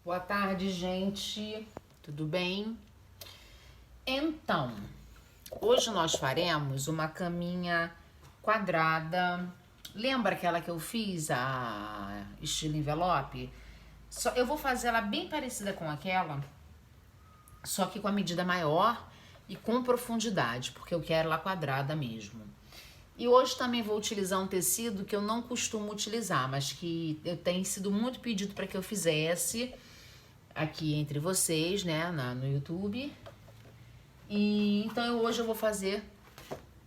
Boa tarde, gente. Tudo bem? Então, hoje nós faremos uma caminha quadrada. Lembra aquela que eu fiz, a estilo envelope? Eu vou fazer ela bem parecida com aquela, só que com a medida maior e com profundidade, porque eu quero ela quadrada mesmo. E hoje também vou utilizar um tecido que eu não costumo utilizar, mas que eu tenho sido muito pedido para que eu fizesse aqui entre vocês, né, no YouTube. E então hoje eu vou fazer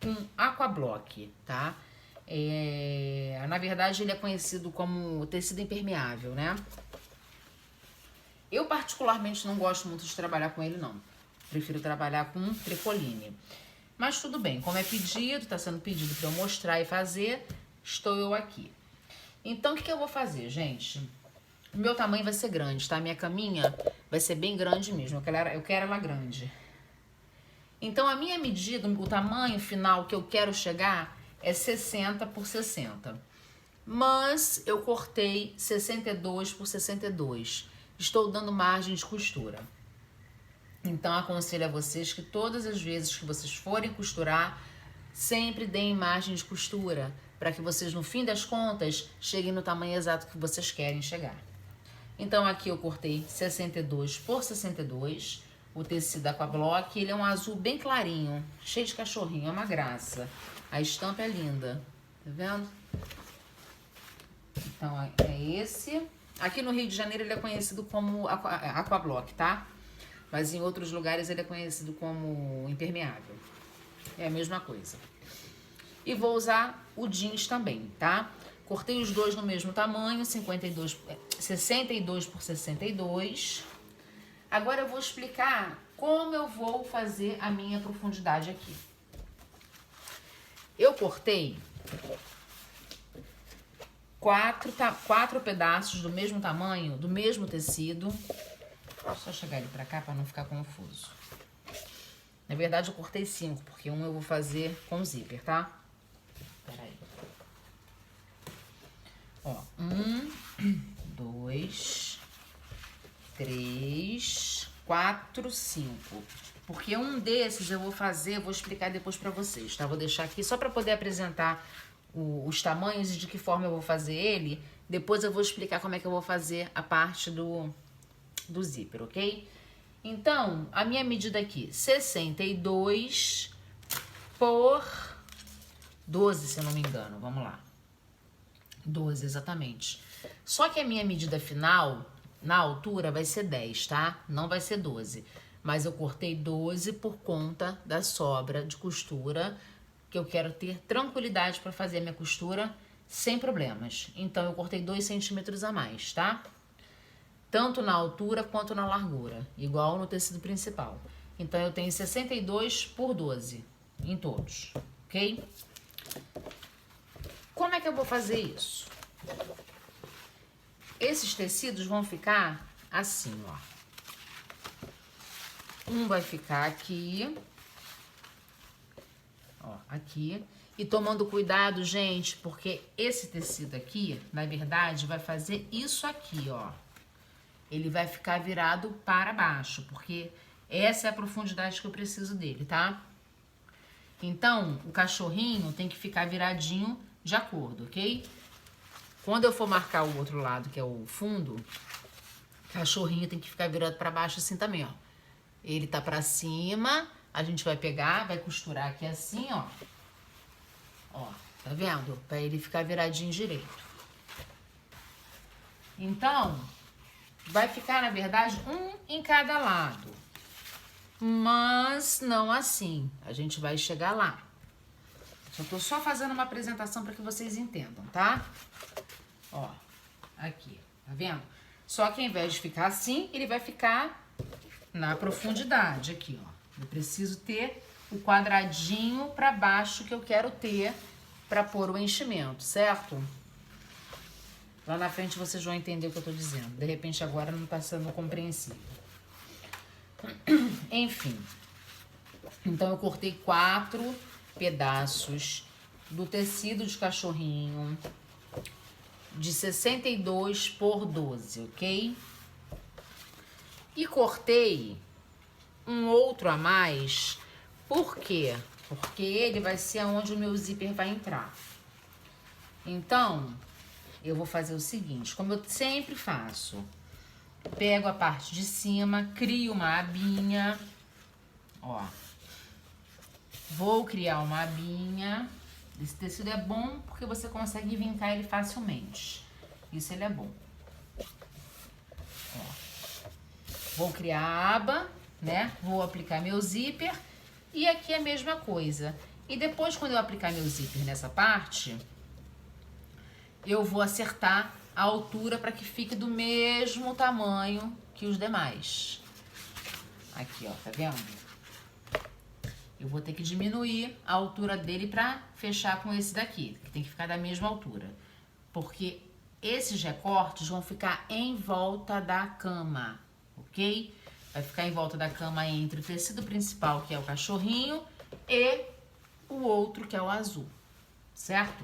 um aquablock, tá? Na verdade ele é conhecido como tecido impermeável, né? Eu particularmente não gosto muito de trabalhar com ele, não. Prefiro trabalhar com tricoline. Mas tudo bem, como é pedido, tá sendo pedido para eu mostrar e fazer, estou eu aqui. Então o que eu vou fazer, gente? O meu tamanho vai ser grande, tá? Minha caminha vai ser bem grande mesmo. Eu quero ela grande. Então, a minha medida, o tamanho final que eu quero chegar é 60 por 60. Mas eu cortei 62 por 62. Estou dando margem de costura. Então, aconselho a vocês que todas as vezes que vocês forem costurar, sempre deem margem de costura, para que vocês, no fim das contas, cheguem no tamanho exato que vocês querem chegar. Então, aqui eu cortei 62 por 62, o tecido aquablock, ele é um azul bem clarinho, cheio de cachorrinho, é uma graça. A estampa é linda, tá vendo? Então, é esse. Aqui no Rio de Janeiro ele é conhecido como aquablock, tá? Mas em outros lugares ele é conhecido como impermeável. É a mesma coisa. E vou usar o jeans também, tá? Cortei os dois no mesmo tamanho, 62 por 62. Agora eu vou explicar como eu vou fazer a minha profundidade aqui. Eu cortei quatro pedaços do mesmo tamanho, do mesmo tecido. Vou só chegar ele pra cá pra não ficar confuso. Na verdade eu cortei 5, porque um eu vou fazer com zíper, tá? Peraí. Ó, 1, 2, 3, 4, 5. Porque um desses eu vou fazer, vou explicar depois pra vocês, tá? Vou deixar aqui só pra poder apresentar os tamanhos e de que forma eu vou fazer ele. Depois eu vou explicar como é que eu vou fazer a parte do zíper, ok? Então, a minha medida aqui, 62 por 12, se eu não me engano. Vamos lá. 12, exatamente. Só que a minha medida final, na altura, vai ser 10, tá? Não vai ser 12. Mas eu cortei 12 por conta da sobra de costura, que eu quero ter tranquilidade para fazer a minha costura sem problemas. Então, eu cortei 2 centímetros a mais, tá? Tanto na altura quanto na largura, igual no tecido principal. Então, eu tenho 62 por 12 em todos, ok? Como é que eu vou fazer isso? Esses tecidos vão ficar assim, ó. Um vai ficar aqui, ó, aqui. E tomando cuidado, gente, porque esse tecido aqui, na verdade, vai fazer isso aqui, ó. Ele vai ficar virado para baixo, porque essa é a profundidade que eu preciso dele, tá? Então, o cachorrinho tem que ficar viradinho de acordo, ok? Quando eu for marcar o outro lado, que é o fundo, o cachorrinho tem que ficar virado para baixo assim também, ó. Ele tá para cima, a gente vai pegar, vai costurar aqui assim, ó. Ó, tá vendo? Para ele ficar viradinho direito. Então, vai ficar, na verdade, um em cada lado. Mas não assim. A gente vai chegar lá. Eu tô só fazendo uma apresentação para que vocês entendam, tá? Ó, aqui, tá vendo? Só que ao invés de ficar assim, ele vai ficar na profundidade aqui, ó. Eu preciso ter o quadradinho para baixo que eu quero ter para pôr o enchimento, certo? Lá na frente vocês vão entender o que eu tô dizendo. De repente agora não tá sendo compreensível. Enfim. Então eu cortei 4 pedaços do tecido de cachorrinho de 62 por 12, ok? E cortei um outro a mais. Por quê? Porque ele vai ser onde o meu zíper vai entrar. Então, eu vou fazer o seguinte, como eu sempre faço. Pego a parte de cima, crio uma abinha, ó. Vou criar uma abinha. Esse tecido é bom porque você consegue vincar ele facilmente. Isso ele é bom. Ó. Vou criar a aba, né? Vou aplicar meu zíper. E aqui é a mesma coisa. E depois, quando eu aplicar meu zíper nessa parte, eu vou acertar a altura para que fique do mesmo tamanho que os demais. Aqui, ó, tá vendo? Eu vou ter que diminuir a altura dele para fechar com esse daqui, que tem que ficar da mesma altura. Porque esses recortes vão ficar em volta da cama, ok? Vai ficar em volta da cama entre o tecido principal, que é o cachorrinho, e o outro, que é o azul, certo?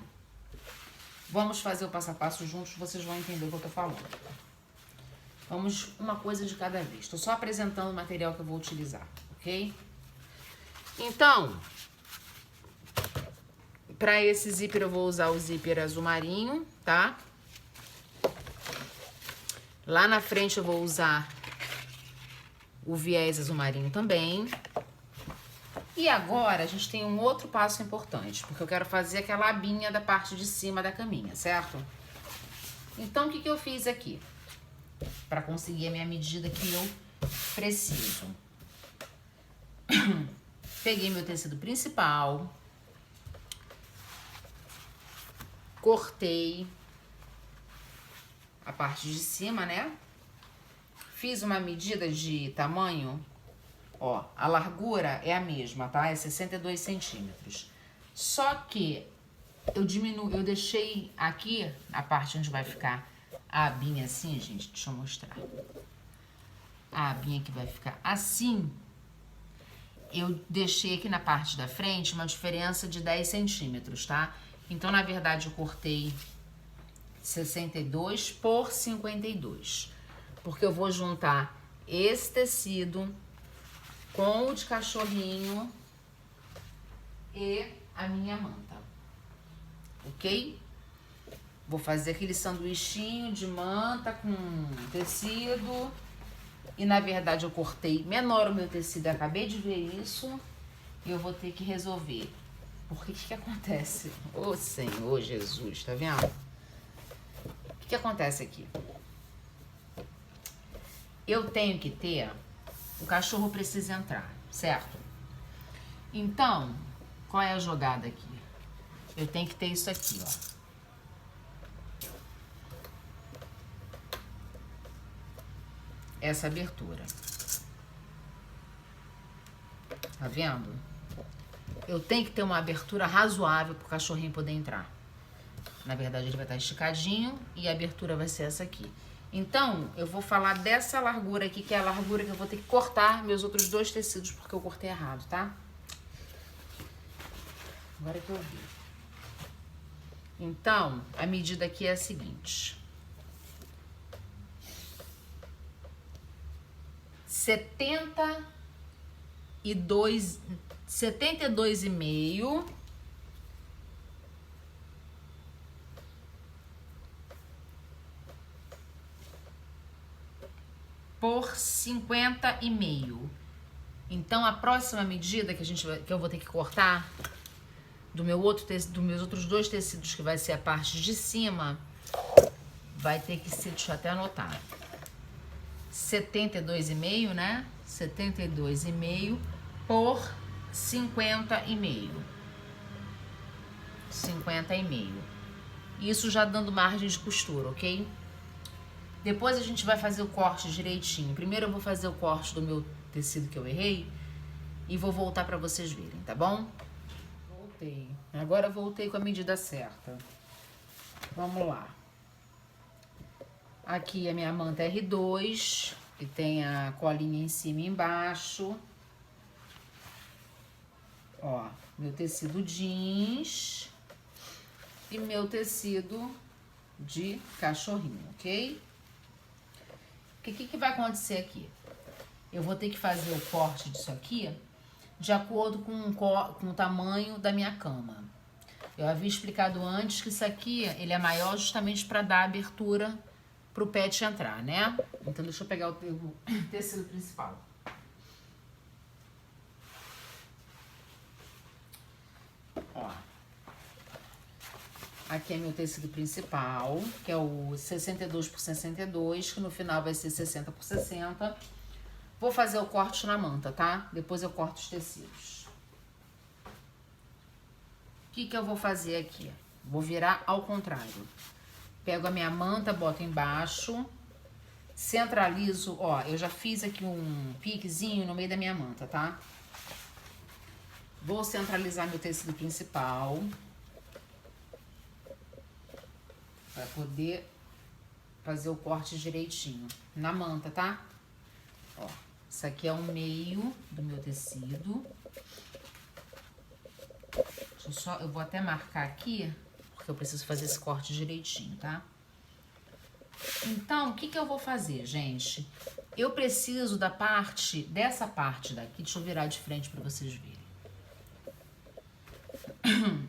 Vamos fazer o passo a passo juntos, vocês vão entender o que eu tô falando. Vamos uma coisa de cada vez. Tô só apresentando o material que eu vou utilizar, ok? Então, para esse zíper eu vou usar o zíper azul marinho, tá? Lá na frente eu vou usar o viés azul marinho também. E agora a gente tem um outro passo importante, porque eu quero fazer aquela abinha da parte de cima da caminha, certo? Então, o que eu fiz aqui? Para conseguir a minha medida que eu preciso. Peguei meu tecido principal, cortei a parte de cima, né? Fiz uma medida de tamanho, ó, a largura é a mesma, tá? É 62 centímetros. Só que eu deixei aqui, a parte onde vai ficar a abinha assim, gente, deixa eu mostrar. A abinha que vai ficar assim, eu deixei aqui na parte da frente uma diferença de 10 centímetros, tá? Então, na verdade, eu cortei 62 por 52. Porque eu vou juntar esse tecido com o de cachorrinho e a minha manta. Ok? Vou fazer aquele sanduichinho de manta com tecido. E, na verdade, eu cortei menor o meu tecido. Eu acabei de ver isso. E eu vou ter que resolver. Porque o que acontece? Ô, Senhor Jesus, tá vendo? O que acontece aqui? Eu tenho que ter... O cachorro precisa entrar, certo? Então, qual é a jogada aqui? Eu tenho que ter isso aqui, ó. Essa abertura. Tá vendo? Eu tenho que ter uma abertura razoável pro cachorrinho poder entrar. Na verdade, ele vai estar esticadinho e a abertura vai ser essa aqui. Então, eu vou falar dessa largura aqui, que é a largura que eu vou ter que cortar meus outros dois tecidos, porque eu cortei errado, tá? Agora que eu vi. Então, a medida aqui é a seguinte. 72,5 por 50,5. Então, a próxima medida que eu vou ter que cortar do meu outro tecido, dos meus outros dois tecidos, que vai ser a parte de cima, vai ter que ser, deixa eu até anotar, 72,5, né? 72,5 por 50,5. 50,5. Isso já dando margem de costura, ok? Depois a gente vai fazer o corte direitinho. Primeiro eu vou fazer o corte do meu tecido que eu errei e vou voltar pra vocês verem, tá bom? Voltei. Agora eu voltei com a medida certa. Vamos lá. Aqui a minha manta R2, que tem a colinha em cima e embaixo. Ó, meu tecido jeans e meu tecido de cachorrinho, ok? O que vai acontecer aqui? eu vou ter que fazer o corte disso aqui de acordo com o tamanho da minha cama. Eu havia explicado antes que isso aqui, ele é maior justamente para dar abertura pro pet entrar, né? Então deixa eu pegar o tecido principal. Ó. Aqui é meu tecido principal, que é o 62 por 62, que no final vai ser 60 por 60. Vou fazer o corte na manta, tá? Depois eu corto os tecidos. O que eu vou fazer aqui? Vou virar ao contrário. Pego a minha manta, boto embaixo, centralizo, ó, eu já fiz aqui um piquezinho no meio da minha manta, tá? Vou centralizar meu tecido principal para poder fazer o corte direitinho na manta, tá? Ó, isso aqui é o meio do meu tecido. Eu vou até marcar aqui, porque eu preciso fazer esse corte direitinho, tá? Então, o que eu vou fazer, gente? Eu preciso dessa parte daqui, deixa eu virar de frente para vocês verem.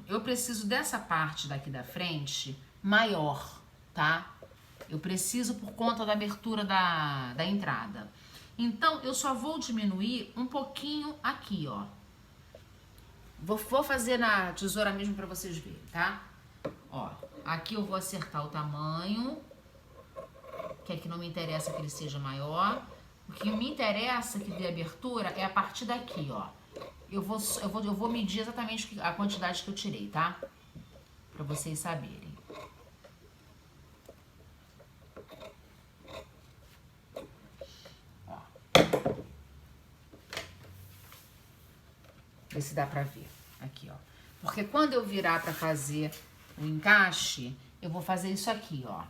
Eu preciso dessa parte daqui da frente maior, tá? Eu preciso por conta da abertura da entrada. Então, eu só vou diminuir um pouquinho aqui, ó. Vou fazer na tesoura mesmo pra vocês verem, tá? Ó, aqui eu vou acertar o tamanho, que aqui não me interessa que ele seja maior. O que me interessa que dê abertura é a partir daqui, ó. Eu vou medir exatamente a quantidade que eu tirei, tá? Pra vocês saberem. Ó. Vê se dá pra ver. Aqui, ó. Porque quando eu virar pra fazer o encaixe, eu vou fazer isso aqui, ó.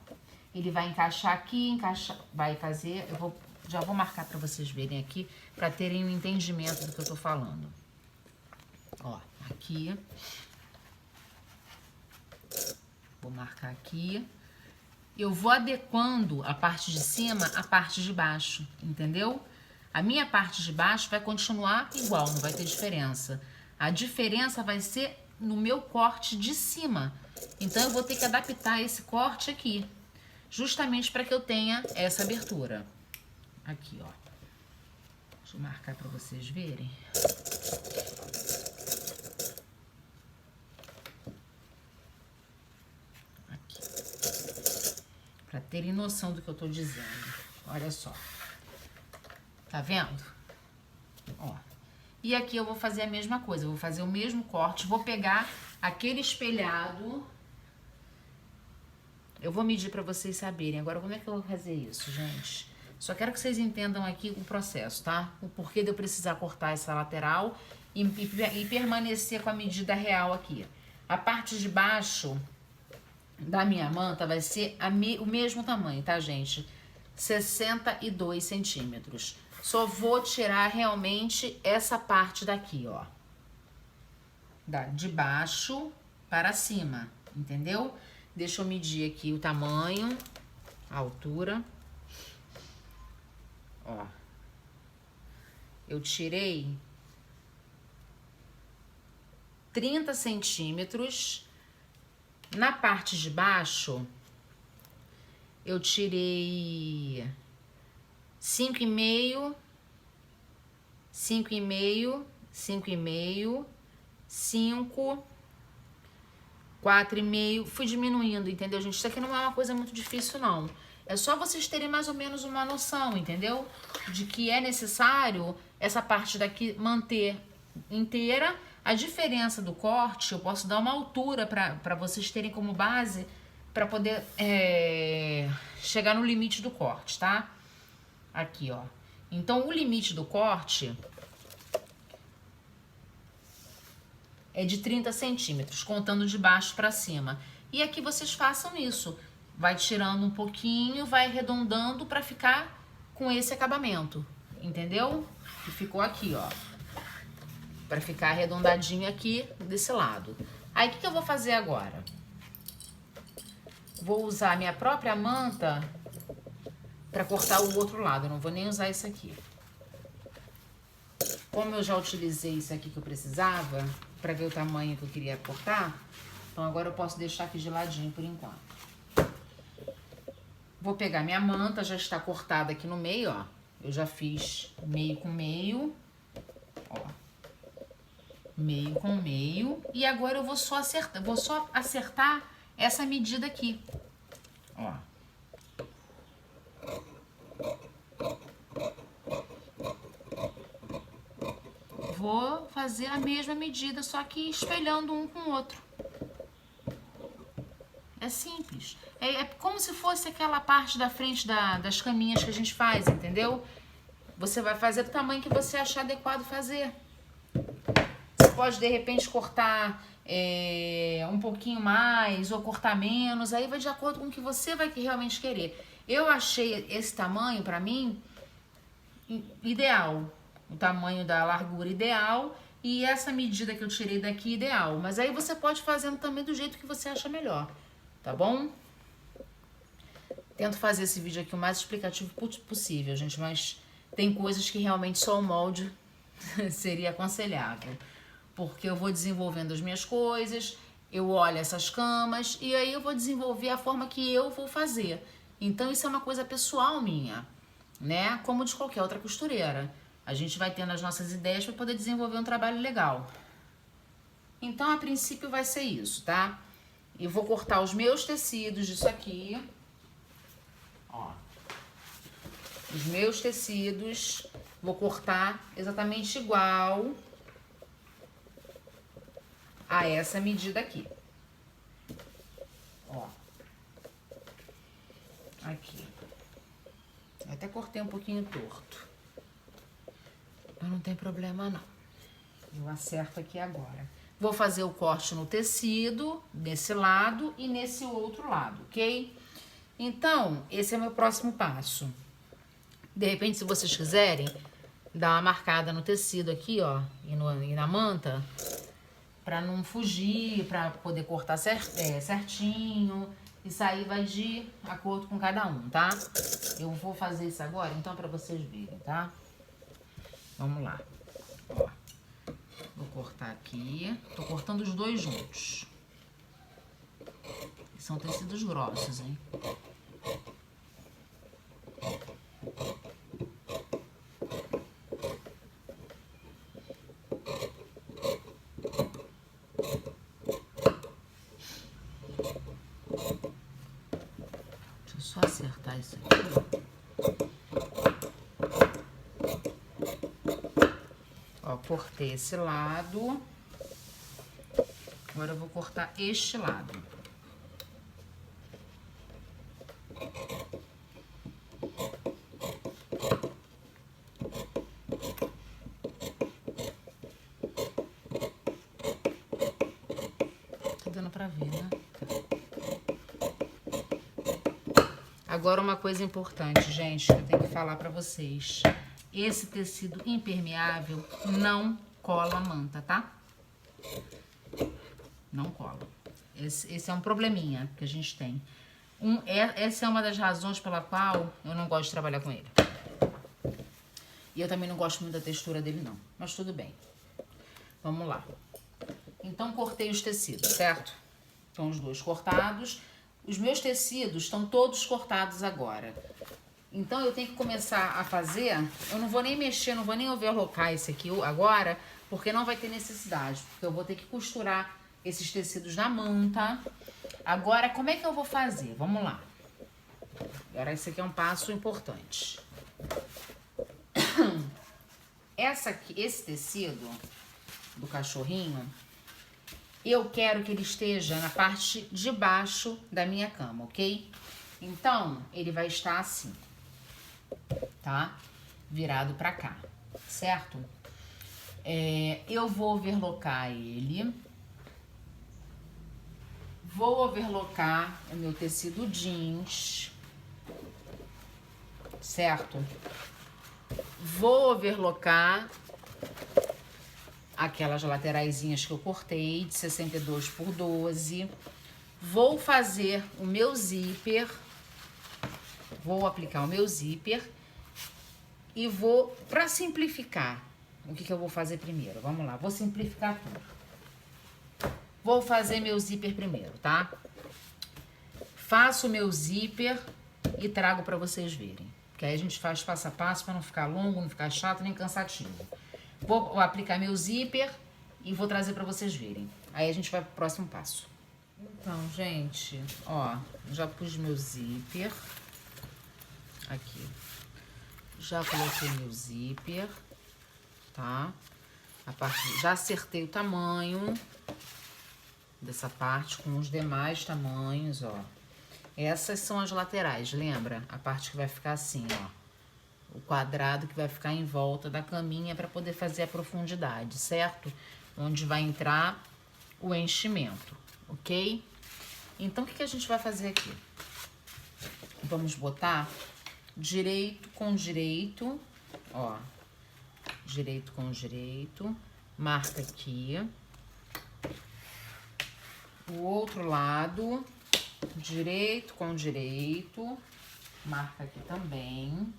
Ele vai encaixar aqui, vai fazer... Já vou marcar pra vocês verem aqui, pra terem um entendimento do que eu tô falando. Ó, aqui. Vou marcar aqui. Eu vou adequando a parte de cima à parte de baixo, entendeu? A minha parte de baixo vai continuar igual, não vai ter diferença. A diferença vai ser no meu corte de cima. Então, eu vou ter que adaptar esse corte aqui, justamente para que eu tenha essa abertura. Aqui, ó. Deixa eu marcar para vocês verem. Pra terem noção do que eu tô dizendo. Olha só. Tá vendo? Ó. E aqui eu vou fazer a mesma coisa. Eu vou fazer o mesmo corte. Vou pegar aquele espelhado. Eu vou medir pra vocês saberem. Agora, como é que eu vou fazer isso, gente? Só quero que vocês entendam aqui o processo, tá? O porquê de eu precisar cortar essa lateral e permanecer com a medida real aqui. A parte de baixo da minha manta vai ser o mesmo tamanho, tá, gente? 62 centímetros. Só vou tirar realmente essa parte daqui, ó. De baixo para cima, entendeu? Deixa eu medir aqui o tamanho, a altura. Ó. Eu tirei 30 centímetros. Na parte de baixo, eu tirei 5,5, 5,5, 5,5, 5, 4,5. Fui diminuindo, entendeu, gente? Isso aqui não é uma coisa muito difícil, não. É só vocês terem mais ou menos uma noção, entendeu? De que é necessário essa parte daqui manter inteira. A diferença do corte, eu posso dar uma altura para vocês terem como base para poder chegar no limite do corte, tá? Aqui, ó. Então, o limite do corte é de 30 centímetros, contando de baixo para cima. E aqui vocês façam isso. Vai tirando um pouquinho, vai arredondando para ficar com esse acabamento, entendeu? Que ficou aqui, ó. Para ficar arredondadinho aqui desse lado. Aí, o que eu vou fazer agora? Vou usar a minha própria manta para cortar o outro lado. Eu não vou nem usar isso aqui. como eu já utilizei isso aqui que eu precisava, pra ver o tamanho que eu queria cortar, então agora eu posso deixar aqui de ladinho por enquanto. Vou pegar minha manta, já está cortada aqui no meio, ó. Eu já fiz meio com meio, ó. Meio com meio. E agora eu vou só acertar essa medida aqui, ó. Vou fazer a mesma medida, só que espelhando um com o outro. É simples. É como se fosse aquela parte da frente das caminhas que a gente faz, entendeu? Você vai fazer do tamanho que você achar adequado fazer. Você pode, de repente, cortar um pouquinho mais ou cortar menos. Aí vai de acordo com o que você vai realmente querer. Eu achei esse tamanho, pra mim, ideal. O tamanho da largura ideal. E essa medida que eu tirei daqui, ideal. Mas aí você pode fazendo também do jeito que você acha melhor. Tá bom? Tento fazer esse vídeo aqui o mais explicativo possível, gente, mas tem coisas que realmente só o molde seria aconselhável. Porque eu vou desenvolvendo as minhas coisas, eu olho essas camas e aí eu vou desenvolver a forma que eu vou fazer. Então isso é uma coisa pessoal minha, né? Como de qualquer outra costureira. A gente vai tendo as nossas ideias para poder desenvolver um trabalho legal. Então, a princípio vai ser isso, tá? E vou cortar os meus tecidos disso aqui. Ó. Os meus tecidos. Vou cortar exatamente igual a essa medida aqui. Ó. Aqui. Eu até cortei um pouquinho torto. Mas não tem problema, não. Eu acerto aqui agora. Vou fazer o corte no tecido, nesse lado e nesse outro lado, ok? Então, esse é o meu próximo passo. De repente, se vocês quiserem, dá uma marcada no tecido aqui, ó, e na manta, pra não fugir, pra poder cortar certinho. Isso aí vai de acordo com cada um, tá? Eu vou fazer isso agora, então, pra vocês verem, tá? Vamos lá. Ó. Vou cortar aqui. Tô cortando os dois juntos. São tecidos grossos, hein? Deixa eu só acertar isso aqui. Ó, cortei esse lado. Agora eu vou cortar este lado. Tá dando pra ver, né? Agora uma coisa importante, gente, que eu tenho que falar pra vocês. Esse tecido impermeável não cola a manta, tá? Não cola. Esse é um probleminha que a gente tem. Essa é uma das razões pela qual eu não gosto de trabalhar com ele. E eu também não gosto muito da textura dele, não. Mas tudo bem. Vamos lá. Então, cortei os tecidos, certo? Estão os dois cortados. Os meus tecidos estão todos cortados agora. Então, eu tenho que começar a fazer... Eu não vou nem mexer, não vou nem overlocar esse aqui agora, porque não vai ter necessidade. Porque eu vou ter que costurar esses tecidos na manta. Agora, como é que eu vou fazer? Vamos lá. Agora, esse aqui é um passo importante. Esse tecido do cachorrinho, eu quero que ele esteja na parte de baixo da minha cama, ok? Então, ele vai estar assim, tá? Virado pra cá, certo? Eu vou overlocar ele. Vou overlocar o meu tecido jeans, certo? Vou overlocar aquelas lateraisinhas que eu cortei de 62 por 12. Vou fazer o meu zíper. Vou aplicar o meu zíper. E vou, pra simplificar, o que eu vou fazer primeiro? Vamos lá, vou simplificar tudo. Vou fazer meu zíper primeiro, tá? Faço meu zíper e trago pra vocês verem. Porque aí a gente faz passo a passo pra não ficar longo, não ficar chato nem cansativo. Vou aplicar meu zíper e vou trazer pra vocês verem. Aí a gente vai pro próximo passo. Então, gente, ó, já pus meu zíper. Aqui. Já coloquei meu zíper, tá? Já acertei o tamanho dessa parte com os demais tamanhos, ó. Essas são as laterais, lembra? A parte que vai ficar assim, ó. O quadrado que vai ficar em volta da caminha para poder fazer a profundidade, certo? Onde vai entrar o enchimento, ok? Então, o que a gente vai fazer aqui? Vamos botar direito com direito, ó. Direito com direito. Marca aqui. O outro lado, direito com direito. Marca aqui também.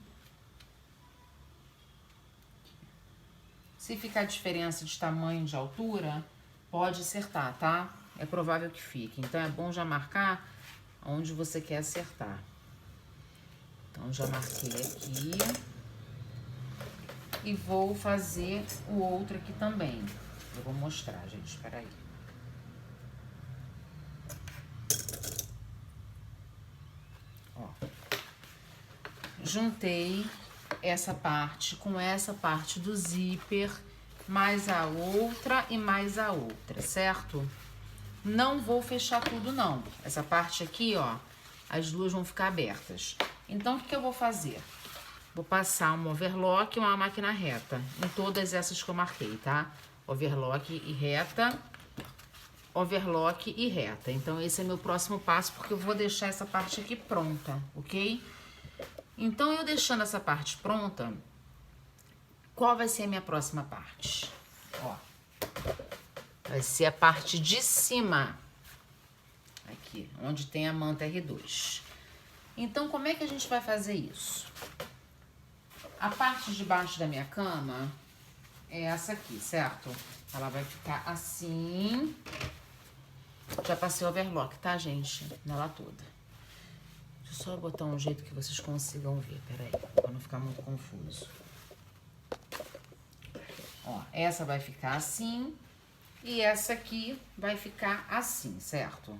Se ficar diferença de tamanho, de altura, pode acertar, tá? É provável que fique. Então, é bom já marcar onde você quer acertar. Então, já marquei aqui. E vou fazer o outro aqui também. Eu vou mostrar, gente. Espera aí. Ó. Juntei essa parte com essa parte do zíper, mais a outra e mais a outra, certo? Não vou fechar tudo, não. Essa parte aqui, ó, as duas vão ficar abertas. Então, o que eu vou fazer? Vou passar um overlock e uma máquina reta em todas essas que eu marquei, tá? Overlock e reta, overlock e reta. Então, esse é meu próximo passo, porque eu vou deixar essa parte aqui pronta, ok? Então, eu deixando essa parte pronta, qual vai ser a minha próxima parte? Ó, vai ser a parte de cima, aqui, onde tem a manta R2. Então, como é que a gente vai fazer isso? A parte de baixo da minha cama é essa aqui, certo? Ela vai ficar assim. Já passei o overlock, tá, gente? Nela toda. Deixa eu só botar um jeito que vocês consigam ver, peraí, pra não ficar muito confuso. Ó, essa vai ficar assim e essa aqui vai ficar assim, certo?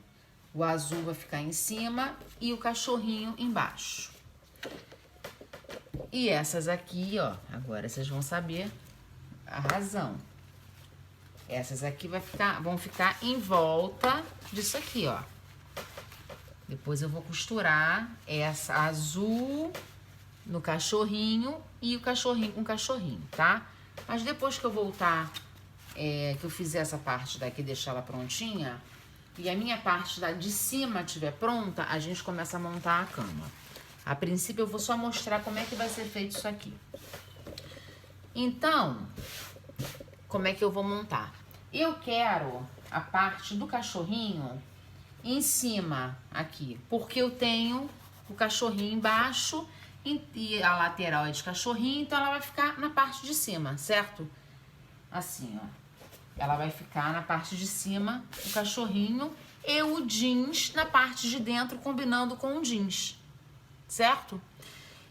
O azul vai ficar em cima e o cachorrinho embaixo. E essas aqui, ó, agora vocês vão saber a razão. Essas aqui vão ficar em volta disso aqui, ó. Depois eu vou costurar essa azul no cachorrinho e o cachorrinho com o cachorrinho, tá? Mas depois que eu voltar, que eu fizer essa parte daqui, deixar ela prontinha, e a minha parte de cima estiver pronta, a gente começa a montar a cama. A princípio, eu vou só mostrar como é que vai ser feito isso aqui. Então, como é que eu vou montar? Eu quero a parte do cachorrinho em cima aqui, porque eu tenho o cachorrinho embaixo e a lateral é de cachorrinho, então ela vai ficar na parte de cima, certo? Assim, ó. Ela vai ficar na parte de cima, o cachorrinho e o jeans na parte de dentro, combinando com o jeans, certo?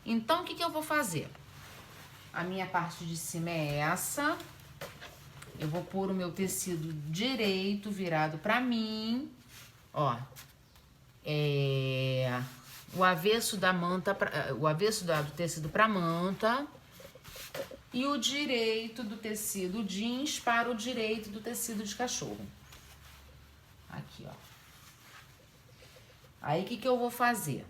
Então, o que eu vou fazer? A minha parte de cima é essa. Eu vou pôr o meu tecido direito, virado pra mim. Ó, o avesso da manta, o avesso do tecido pra manta. E o direito do tecido jeans para o direito do tecido de cachorro. Aqui, ó. Aí, o que eu vou fazer?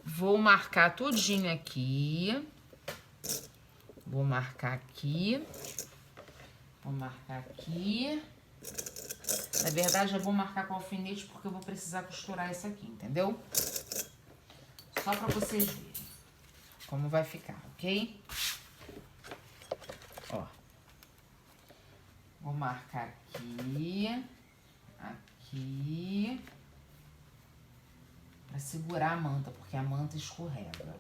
Vou marcar tudinho aqui. Vou marcar aqui. Vou marcar aqui. Na verdade, eu vou marcar com alfinete porque eu vou precisar costurar isso aqui, entendeu? Só pra vocês verem como vai ficar, ok? Ó. Vou marcar aqui. Aqui. Pra segurar a manta, porque a manta escorrega.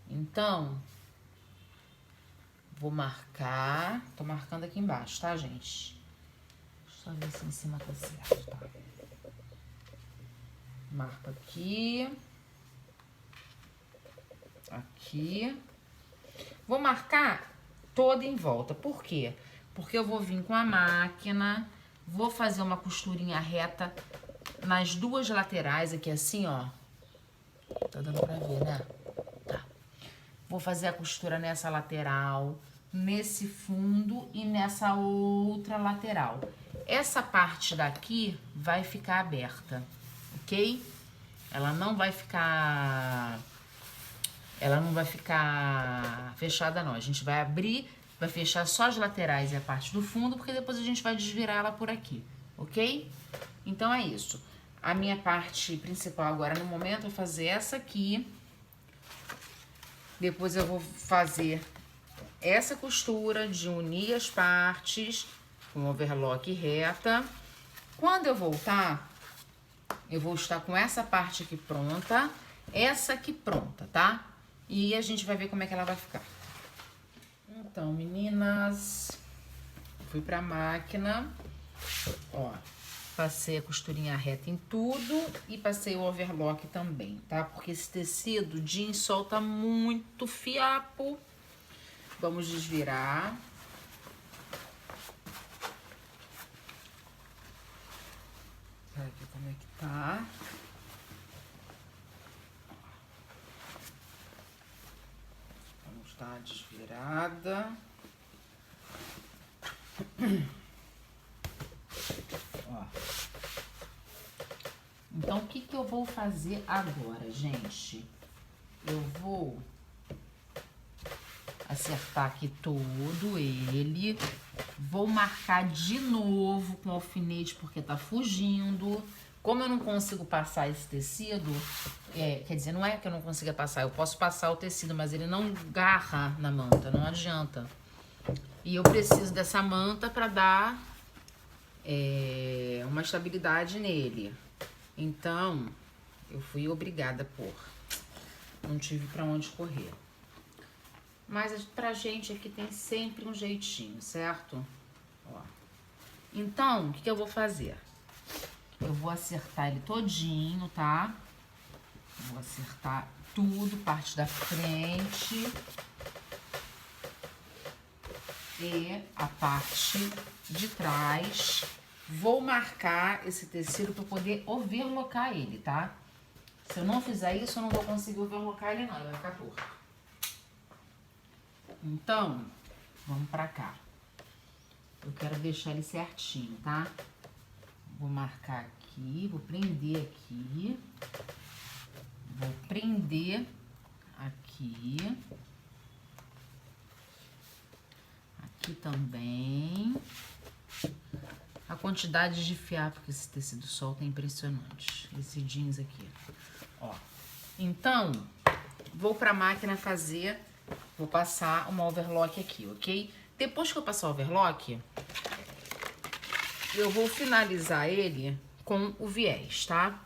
Então, Vou marcar. Tô marcando aqui embaixo, tá, gente? Deixa eu só ver se em cima tá certo, tá? Marco aqui. Aqui. Vou marcar toda em volta. Por quê? Porque eu vou vir com a máquina, vou fazer uma costurinha reta nas duas laterais aqui assim, ó. Tá dando pra ver, né? Tá. Vou fazer a costura nessa lateral, nesse fundo e nessa outra lateral. Essa parte daqui vai ficar aberta, ok? Ela não vai ficar fechada não. A gente vai abrir, vai fechar só as laterais e a parte do fundo, porque depois a gente vai desvirar ela por aqui, ok? Então é isso. A minha parte principal agora no momento é fazer essa aqui. Depois eu vou fazer essa costura de unir as partes com overlock reta. Quando eu voltar, eu vou estar com essa parte aqui pronta, essa aqui pronta, tá? E a gente vai ver como é que ela vai ficar. Então, meninas, fui pra máquina, ó, passei a costurinha reta em tudo e passei o overlock também, tá? Porque esse tecido jeans solta muito fiapo. Vamos desvirar. Olha aqui como é que tá. Vamos dar uma desvirada. Ó. Então, o que que eu vou fazer agora, gente? Eu vou acertar aqui todo ele. Vou marcar de novo com alfinete, porque tá fugindo. Como eu não consigo passar esse tecido, quer dizer, não é que eu não consiga passar, eu posso passar o tecido, mas ele não garra na manta, não adianta. E eu preciso dessa manta para dar uma estabilidade nele. Então, eu fui obrigada a pôr. Não tive para onde correr. Mas pra gente aqui tem sempre um jeitinho, certo? Ó. Então, o que eu vou fazer? Eu vou acertar ele todinho, tá? Vou acertar tudo, parte da frente e a parte de trás. Vou marcar esse tecido para poder overlocar ele, tá? Se eu não fizer isso, eu não vou conseguir overlocar ele não, ele vai ficar torto. Então, vamos pra cá. Eu quero deixar ele certinho, tá? Vou marcar aqui, vou prender aqui. Vou prender aqui. Aqui também. A quantidade de fiapo que esse tecido solta é impressionante. Esse jeans aqui. Ó. Então, vou pra máquina fazer... Vou passar uma overlock aqui, ok? Depois que eu passar o overlock, eu vou finalizar ele com o viés, tá?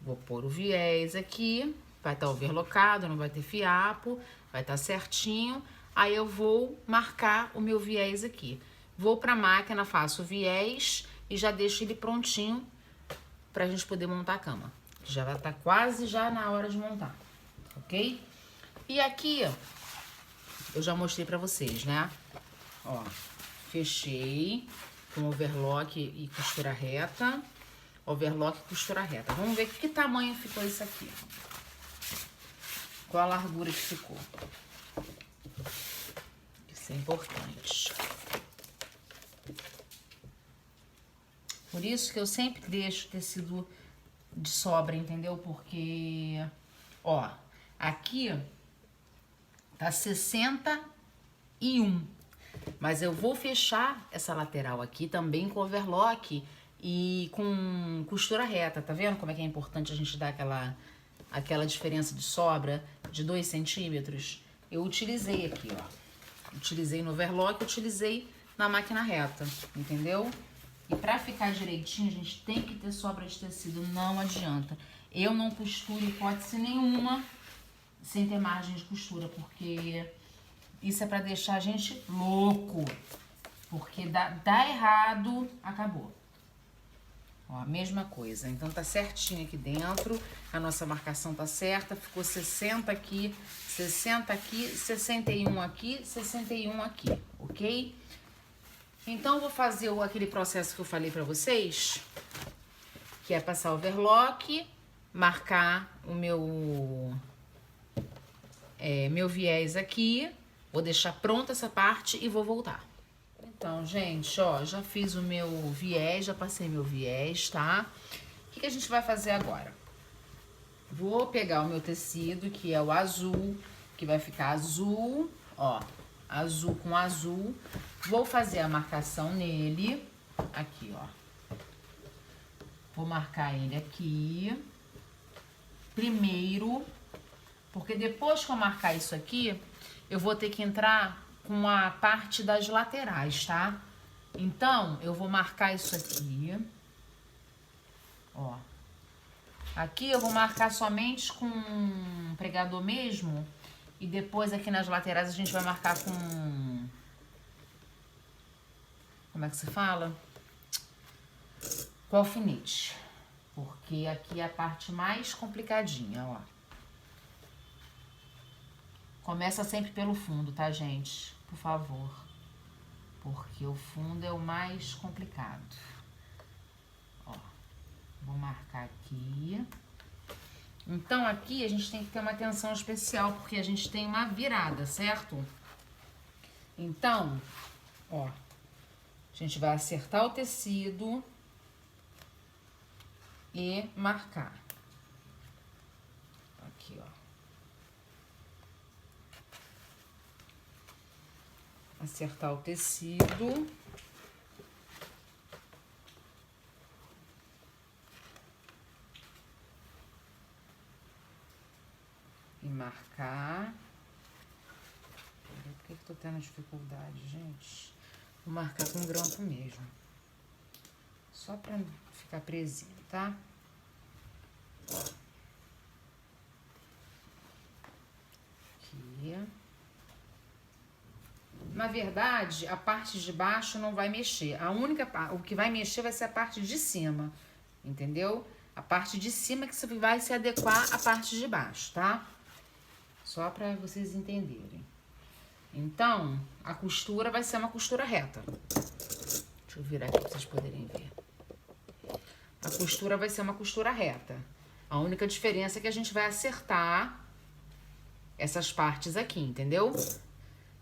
Vou pôr o viés aqui, vai estar overlockado, não vai ter fiapo, vai estar certinho. Aí eu vou marcar o meu viés aqui. Vou pra máquina, faço o viés e já deixo ele prontinho pra gente poder montar a cama. Já vai estar quase já na hora de montar, ok? E aqui, eu já mostrei pra vocês, né? Ó, fechei com overlock e costura reta. Overlock e costura reta. Vamos ver que tamanho ficou isso aqui. Qual a largura que ficou. Isso é importante. Por isso que eu sempre deixo tecido de sobra, entendeu? Porque, ó, aqui tá 61. Mas eu vou fechar essa lateral aqui também com overlock e com costura reta. Tá vendo como é que é importante a gente dar aquela diferença de sobra de 2 centímetros? Eu utilizei aqui, ó. Utilizei no overlock, utilizei na máquina reta, entendeu? E pra ficar direitinho, a gente tem que ter sobra de tecido, não adianta. Eu não costuro hipótese nenhuma sem ter margem de costura, porque Isso é pra deixar a gente louco. Porque dá errado, acabou. Ó, a mesma coisa. Então tá certinho aqui dentro. A nossa marcação tá certa. Ficou 60 aqui, 60 aqui, 61 aqui, 61 aqui, ok? Então, eu vou fazer aquele processo que eu falei pra vocês, que é passar o overlock, marcar o meu viés aqui. Vou deixar pronta essa parte e vou voltar. Então, gente, ó, já fiz o meu viés, já passei meu viés, tá? O que a gente vai fazer agora? Vou pegar o meu tecido, que é o azul, que vai ficar azul, ó, azul com azul. Vou fazer a marcação nele, aqui, ó. Vou marcar ele aqui, primeiro, porque depois que eu marcar isso aqui, eu vou ter que entrar com a parte das laterais, tá? Então, eu vou marcar isso aqui, ó. Aqui eu vou marcar somente com um pregador mesmo, e depois aqui nas laterais a gente vai marcar com... Como é que se fala? Com alfinete. Porque aqui é a parte mais complicadinha, ó. Começa sempre pelo fundo, tá, gente? Por favor. Porque o fundo é o mais complicado. Ó. Vou marcar aqui. Então, aqui a gente tem que ter uma atenção especial, porque a gente tem uma virada, certo? Então, ó. A gente vai acertar o tecido e marcar. Aqui, ó. Acertar o tecido. E marcar. Por que eu tô tendo dificuldade, gente? Vou marcar com grampo mesmo. Só pra ficar presinho, tá? Aqui. Na verdade, a parte de baixo não vai mexer. O que vai mexer vai ser a parte de cima, entendeu? A parte de cima que vai se adequar à parte de baixo, tá? Só pra vocês entenderem. Então, a costura vai ser uma costura reta. Deixa eu virar aqui pra vocês poderem ver. A costura vai ser uma costura reta. A única diferença é que a gente vai acertar essas partes aqui, entendeu?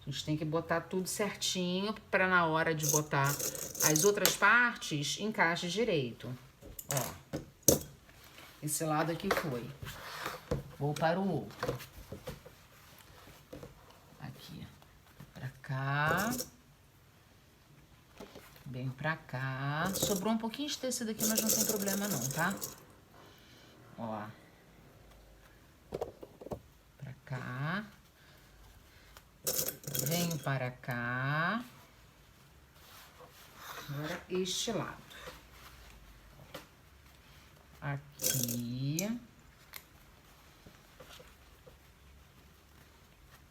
A gente tem que botar tudo certinho para na hora de botar as outras partes, encaixe direito. Ó. Esse lado aqui foi. Vou para o outro. Aqui. Pra cá. Bem pra cá. Sobrou um pouquinho de tecido aqui, mas não tem problema não, tá? Ó. Pra cá. Venho para cá. Agora este lado. Aqui.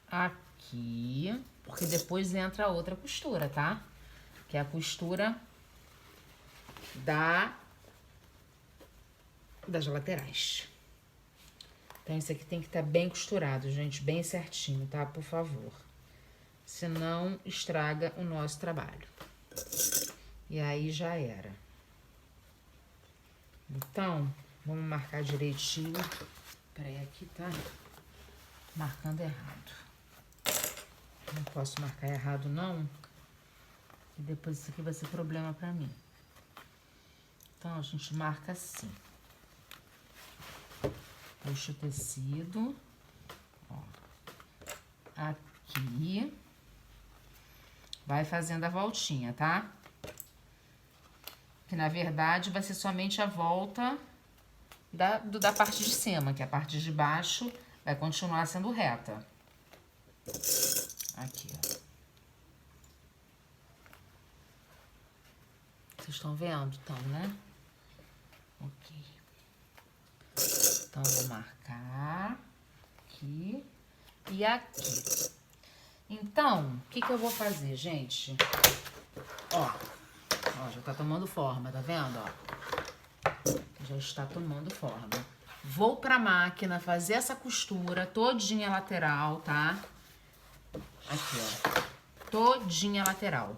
Aqui. Porque depois entra a outra costura, tá? Que é a costura das laterais. Então, isso aqui tem que estar bem costurado, gente, bem certinho, tá? Por favor. Senão, estraga o nosso trabalho. E aí, já era. Então, vamos marcar direitinho. Peraí, aqui tá marcando errado. Não posso marcar errado, não. E depois isso aqui vai ser problema pra mim. Então, a gente marca assim. Puxa o tecido. Ó. Aqui. Vai fazendo a voltinha, tá? Que, na verdade, vai ser somente a volta da parte de cima, que a parte de baixo vai continuar sendo reta. Aqui, ó. Vocês estão vendo? Então, né? Ok. Então, vou marcar aqui e aqui. Então, o que eu vou fazer, gente? Ó, já tá tomando forma, tá vendo, ó? Já está tomando forma. Vou pra máquina fazer essa costura todinha lateral, tá? Aqui, ó. Todinha lateral.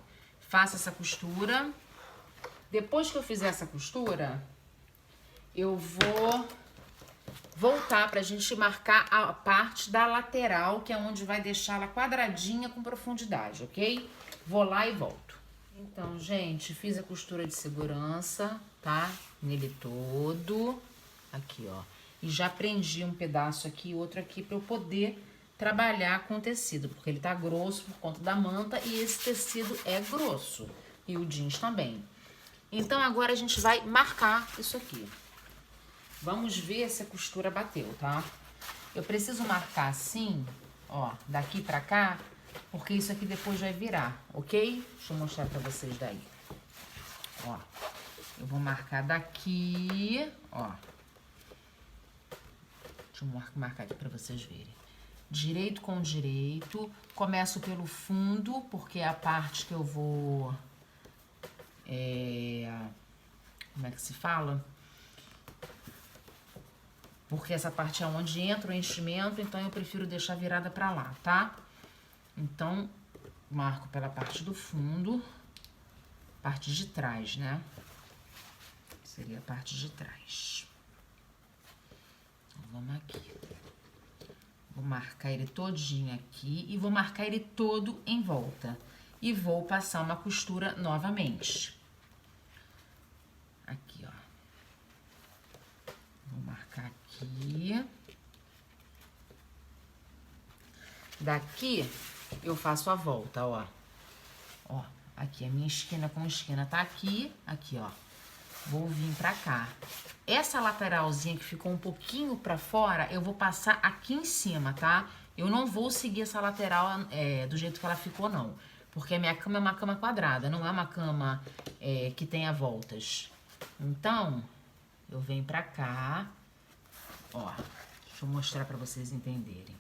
Faço essa costura. Depois que eu fizer essa costura, eu vou voltar pra gente marcar a parte da lateral, que é onde vai deixar ela quadradinha com profundidade, ok? Vou lá e volto. Então, gente, fiz a costura de segurança, tá? Nele todo. Aqui, ó. E já prendi um pedaço aqui e outro aqui pra eu poder trabalhar com o tecido, porque ele tá grosso por conta da manta e esse tecido é grosso. E o jeans também. Então, agora a gente vai marcar isso aqui. Vamos ver se a costura bateu, tá? Eu preciso marcar assim, ó, daqui pra cá, porque isso aqui depois vai virar, ok? Deixa eu mostrar pra vocês daí. Ó, eu vou marcar daqui, ó. Deixa eu marcar aqui pra vocês verem. Direito com direito. Começo pelo fundo, porque é a parte que eu vou... como é que se fala? Porque essa parte é onde entra o enchimento, então eu prefiro deixar virada pra lá, tá? Então, marco pela parte do fundo, parte de trás, né? Seria a parte de trás. Então, vamos aqui. Vou marcar ele todinho aqui e vou marcar ele todo em volta. E vou passar uma costura novamente. Aqui, ó. Vou marcar aqui. Daqui, eu faço a volta, ó. Ó, aqui a minha esquina com esquina tá aqui, ó. Vou vir pra cá. Essa lateralzinha que ficou um pouquinho pra fora, eu vou passar aqui em cima, tá? Eu não vou seguir essa lateral do jeito que ela ficou, não. Porque a minha cama é uma cama quadrada, não é uma cama que tenha voltas. Então, eu venho pra cá. Ó, deixa eu mostrar pra vocês entenderem.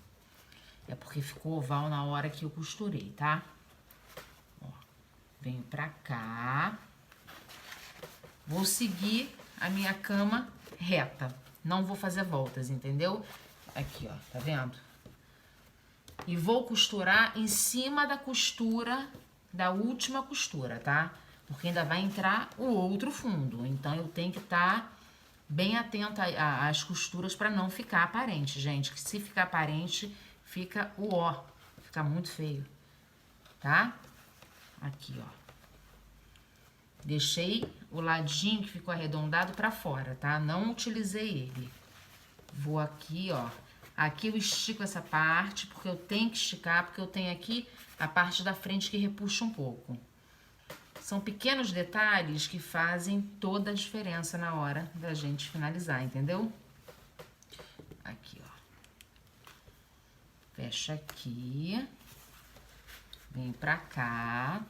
É porque ficou oval na hora que eu costurei, tá? Ó, venho pra cá. Vou seguir a minha cama reta. Não vou fazer voltas, entendeu? Aqui, ó, tá vendo? E vou costurar em cima da costura, da última costura, tá? Porque ainda vai entrar o outro fundo. Então, eu tenho que estar bem atenta às costuras para não ficar aparente, gente. Que se ficar aparente, fica o ó. Fica muito feio, tá? Aqui, ó. Deixei o ladinho que ficou arredondado pra fora, tá? Não utilizei ele. Vou aqui, ó. Aqui eu estico essa parte, porque eu tenho que esticar, porque eu tenho aqui a parte da frente que repuxa um pouco. São pequenos detalhes que fazem toda a diferença na hora da gente finalizar, entendeu? Aqui, ó. Fecha aqui. Vem pra cá.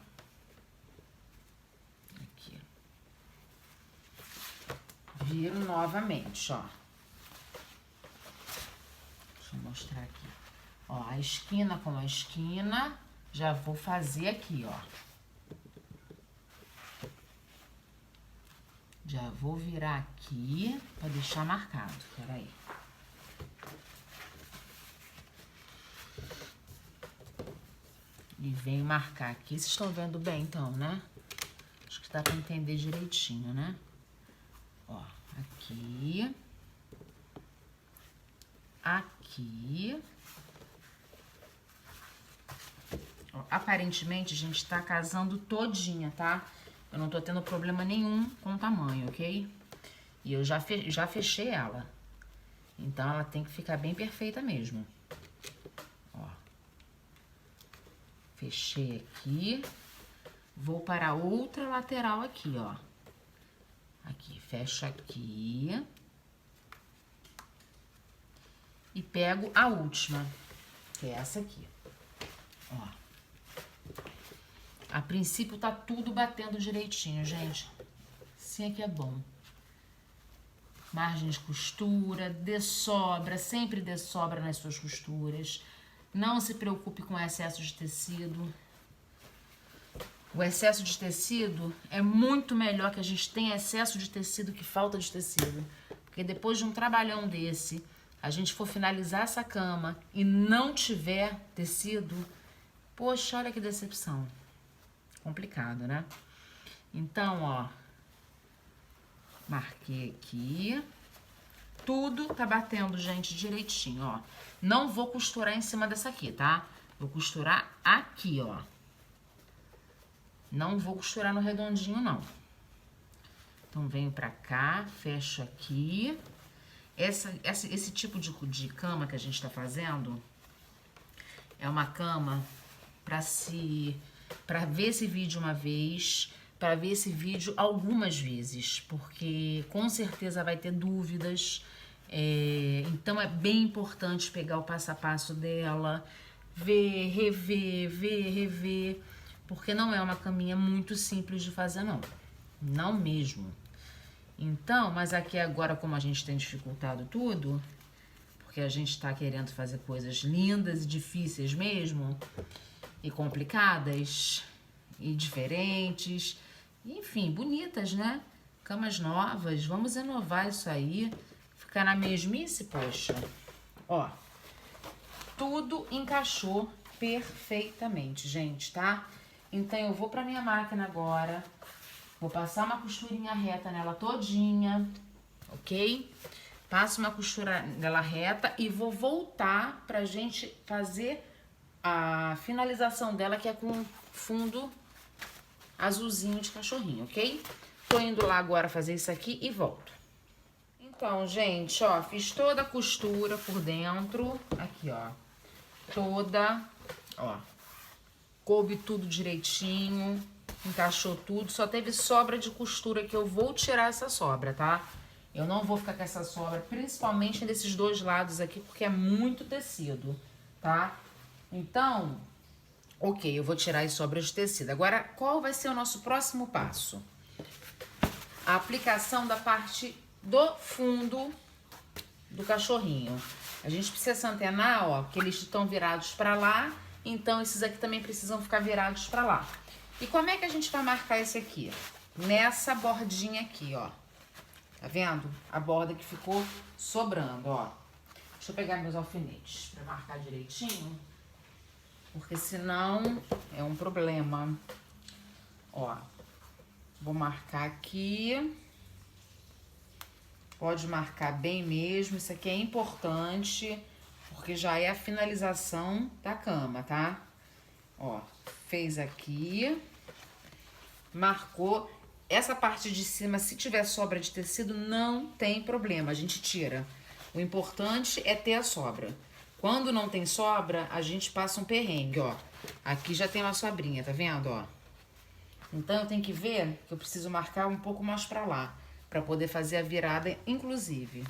Viro novamente, ó. Deixa eu mostrar aqui. Ó, a esquina com a esquina, já vou fazer aqui, ó. Já vou virar aqui pra deixar marcado. Peraí. E venho marcar aqui. Vocês estão vendo bem, então, né? Acho que dá pra entender direitinho, né? Ó, aqui, aqui. Ó, aparentemente, a gente tá casando todinha, tá? Eu não tô tendo problema nenhum com o tamanho, ok? E eu já fechei ela. Então, ela tem que ficar bem perfeita mesmo. Ó. Fechei aqui. Vou para a outra lateral aqui, ó. Aqui, fecho aqui. E pego a última, que é essa aqui. Ó. A princípio tá tudo batendo direitinho, gente. Assim aqui é bom. Margem de costura, dessobra, sempre dessobra nas suas costuras. Não se preocupe com o excesso de tecido. O excesso de tecido é muito melhor que a gente tenha excesso de tecido que falta de tecido. Porque depois de um trabalhão desse, a gente for finalizar essa cama e não tiver tecido, poxa, olha que decepção. Complicado, né? Então, ó, marquei aqui. Tudo tá batendo, gente, direitinho, ó. Não vou costurar em cima dessa aqui, tá? Vou costurar aqui, ó. Não vou costurar no redondinho, não. Então, venho pra cá, fecho aqui. Esse tipo de cama que a gente tá fazendo é uma cama pra ver esse vídeo uma vez, pra ver esse vídeo algumas vezes, porque com certeza vai ter dúvidas. Então, é bem importante pegar o passo a passo dela, ver, rever, porque não é uma caminha muito simples de fazer, não. Não mesmo. Então, mas aqui agora, como a gente tem dificultado tudo, porque a gente tá querendo fazer coisas lindas e difíceis mesmo, e complicadas, e diferentes, enfim, bonitas, né? Camas novas, vamos inovar isso aí. Ficar na mesmice, poxa. Ó, tudo encaixou perfeitamente, gente, tá? Então, eu vou pra minha máquina agora. Vou passar uma costurinha reta nela todinha, ok? Passo uma costura nela reta e vou voltar pra gente fazer a finalização dela, que é com fundo azulzinho de cachorrinho, ok? Tô indo lá agora fazer isso aqui e volto. Então, gente, ó, fiz toda a costura por dentro, aqui, ó, toda, ó, coube tudo direitinho, encaixou tudo, só teve sobra de costura que eu vou tirar essa sobra, tá? Eu não vou ficar com essa sobra, principalmente desses dois lados aqui, porque é muito tecido, tá? Então, ok, eu vou tirar as sobras de tecido. Agora, qual vai ser o nosso próximo passo? A aplicação da parte do fundo do cachorrinho. A gente precisa se antenar, ó, que eles estão virados pra lá, então esses aqui também precisam ficar virados pra lá. E como é que a gente vai marcar esse aqui? Nessa bordinha aqui, ó. Tá vendo? A borda que ficou sobrando, ó. Deixa eu pegar meus alfinetes pra marcar direitinho, porque senão é um problema. Ó, vou marcar aqui. Pode marcar bem mesmo, isso aqui é importante, porque já é a finalização da cama, tá? Ó, fez aqui, marcou. Essa parte de cima, se tiver sobra de tecido, não tem problema, a gente tira. O importante é ter a sobra. Quando não tem sobra, a gente passa um perrengue, ó. Aqui já tem uma sobrinha, tá vendo, ó? Então, eu tenho que ver que eu preciso marcar um pouco mais pra lá, pra poder fazer a virada, inclusive.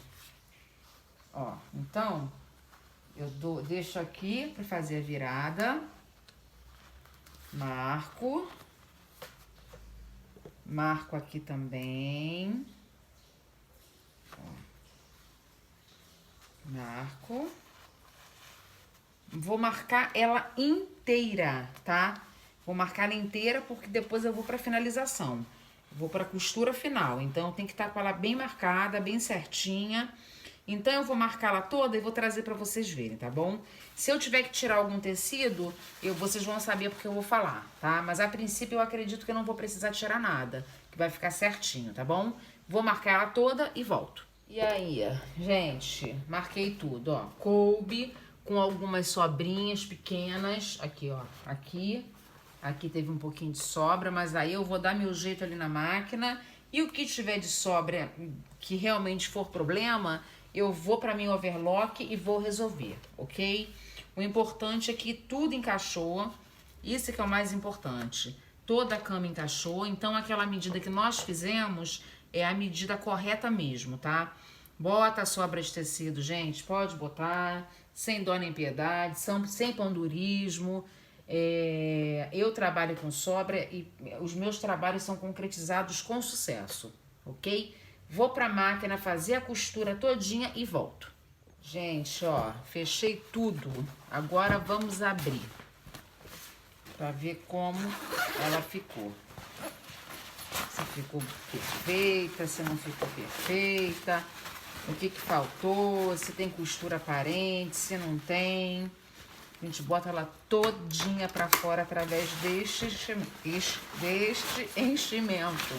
Ó, então, eu deixo aqui pra fazer a virada. Marco. Marco aqui também. Ó. Marco. Vou marcar ela inteira, tá? Vou marcar ela inteira porque depois eu vou pra finalização. Vou pra costura final, então tem que estar com ela bem marcada, bem certinha. Então eu vou marcar ela toda e vou trazer pra vocês verem, tá bom? Se eu tiver que tirar algum tecido, vocês vão saber porque eu vou falar, tá? Mas a princípio eu acredito que eu não vou precisar tirar nada, que vai ficar certinho, tá bom? Vou marcar ela toda e volto. E aí, gente, marquei tudo, ó. Coube com algumas sobrinhas pequenas, aqui, ó, aqui. Aqui teve um pouquinho de sobra, mas aí eu vou dar meu jeito ali na máquina. E o que tiver de sobra, que realmente for problema, eu vou para minha overlock e vou resolver, ok? O importante é que tudo encaixou. Isso que é o mais importante. Toda a cama encaixou, então aquela medida que nós fizemos é a medida correta mesmo, tá? Bota a sobra de tecido, gente, pode botar, sem dó nem piedade, sem pandurismo. Eu trabalho com sobra e os meus trabalhos são concretizados com sucesso, ok? Vou pra máquina fazer a costura todinha e volto. Gente, ó, fechei tudo Agora vamos abrir para ver como ela ficou. Se ficou perfeita, se não ficou perfeita, o que faltou, se tem costura aparente, se não tem. A gente bota ela todinha para fora através deste enchimento.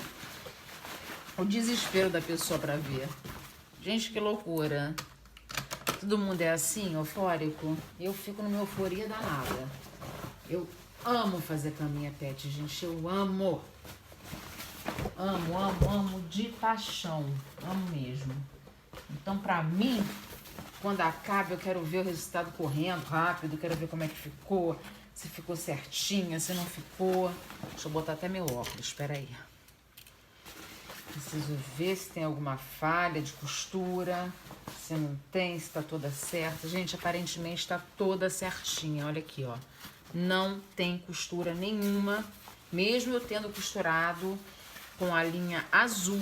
O desespero da pessoa para ver. Gente, que loucura. Todo mundo é assim, eufórico. Eu fico numa euforia danada. Eu amo fazer caminha pet, gente. Eu amo. Amo de paixão. Amo mesmo. Então, pra mim, quando acaba, eu quero ver o resultado correndo rápido. Quero ver como é que ficou. Se ficou certinha, se não ficou. Deixa eu botar até meu óculos, espera aí. Preciso ver se tem alguma falha de costura. Se não tem, se tá toda certa. Gente, aparentemente tá toda certinha. Olha aqui, ó. Não tem costura nenhuma. Mesmo eu tendo costurado com a linha azul,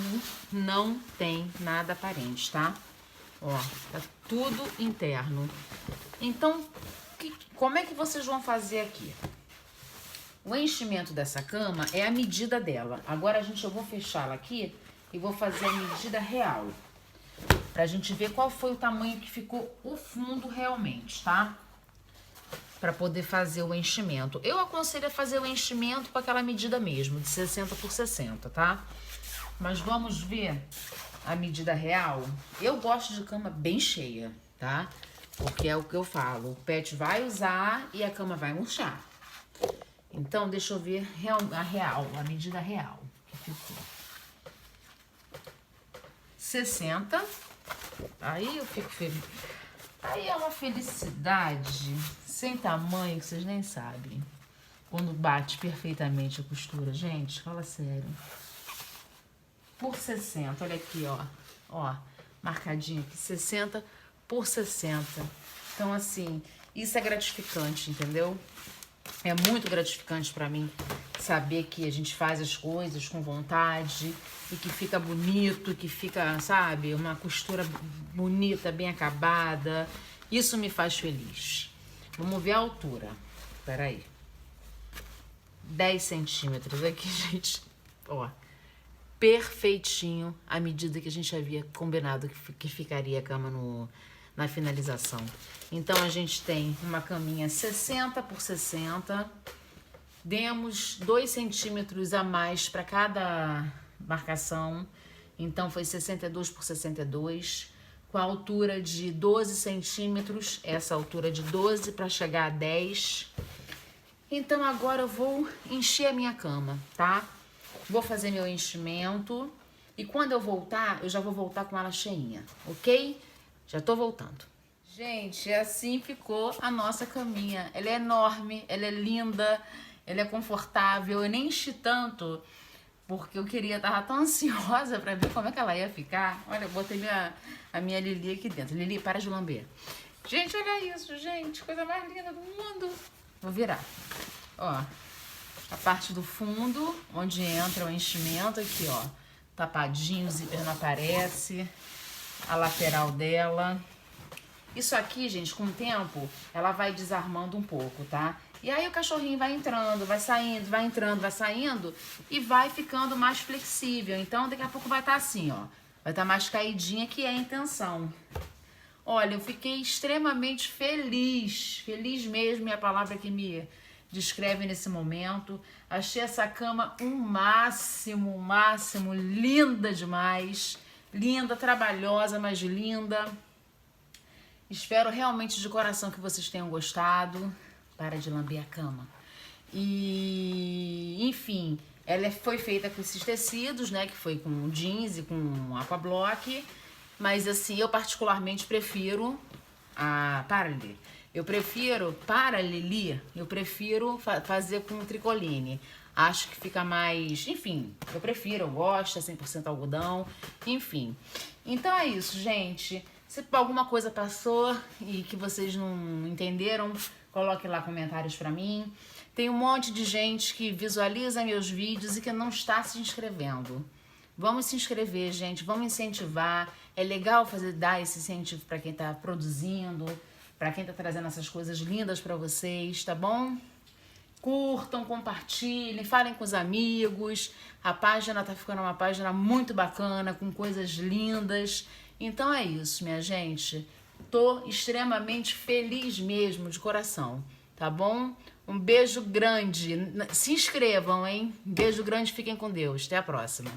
não tem nada aparente, tá? Ó, tá tudo interno. Então, como é que vocês vão fazer aqui? O enchimento dessa cama é a medida dela. Agora, eu vou fechá-la aqui e vou fazer a medida real. Pra gente ver qual foi o tamanho que ficou o fundo realmente, tá? Pra poder fazer o enchimento. Eu aconselho a fazer o enchimento com aquela medida mesmo, de 60 por 60, tá? Mas vamos ver a medida real. Eu gosto de cama bem cheia, tá? Porque é o que eu falo. O pet vai usar e a cama vai murchar. Então, deixa eu ver a medida real que ficou. 60. Aí eu fico feliz. Aí é uma felicidade sem tamanho que vocês nem sabem. Quando bate perfeitamente a costura. Gente, fala sério. Por 60, olha aqui, ó. Ó, marcadinho aqui, 60 por 60. Então, assim, isso é gratificante, entendeu? É muito gratificante pra mim saber que a gente faz as coisas com vontade e que fica bonito, que fica, sabe, uma costura bonita, bem acabada. Isso me faz feliz. Vamos ver a altura. Peraí. 10 centímetros aqui, gente. Ó, perfeitinho a medida que a gente havia combinado que ficaria a cama na finalização. Então, a gente tem uma caminha 60 por 60. Demos 2 centímetros a mais para cada marcação. Então, foi 62 por 62. Com a altura de 12 centímetros. Essa altura de 12 para chegar a 10. Então, agora eu vou encher a minha cama, tá? Vou fazer meu enchimento. E quando eu voltar, eu já vou voltar com ela cheinha, ok? Já tô voltando. Gente, assim ficou a nossa caminha. Ela é enorme, ela é linda, ela é confortável. Eu nem enchi tanto, porque eu tava tão ansiosa pra ver como é que ela ia ficar. Olha, eu botei a minha Lili aqui dentro. Lili, para de lamber. Gente, olha isso, gente. Coisa mais linda do mundo. Vou virar. Ó, a parte do fundo, onde entra o enchimento aqui, ó. Tapadinho, o zíper não aparece. A lateral dela. Isso aqui, gente, com o tempo, ela vai desarmando um pouco, tá? E aí o cachorrinho vai entrando, vai saindo, vai entrando, vai saindo e vai ficando mais flexível. Então, daqui a pouco vai estar assim, ó. Vai estar mais caidinha, que é a intenção. Olha, eu fiquei extremamente feliz. Feliz mesmo é a palavra que me descreve nesse momento. Achei essa cama um máximo, linda demais. Linda, trabalhosa, mas linda. Espero realmente de coração que vocês tenham gostado. Para de lamber a cama. E, enfim, ela foi feita com esses tecidos, né? Que foi com jeans e com aquablock. Mas, assim, eu particularmente prefiro para Lili, eu prefiro fazer com tricoline. Acho que fica mais... Enfim, eu gosto, é 100% algodão. Enfim. Então é isso, gente. Se alguma coisa passou e que vocês não entenderam, coloque lá comentários pra mim. Tem um monte de gente que visualiza meus vídeos e que não está se inscrevendo. Vamos se inscrever, gente. Vamos incentivar. É legal dar esse incentivo para quem tá produzindo, pra quem tá trazendo essas coisas lindas pra vocês, tá bom? Curtam, compartilhem, falem com os amigos. A página tá ficando uma página muito bacana, com coisas lindas. Então é isso, minha gente. Tô extremamente feliz mesmo, de coração, tá bom? Um beijo grande. Se inscrevam, hein? Um beijo grande, fiquem com Deus. Até a próxima.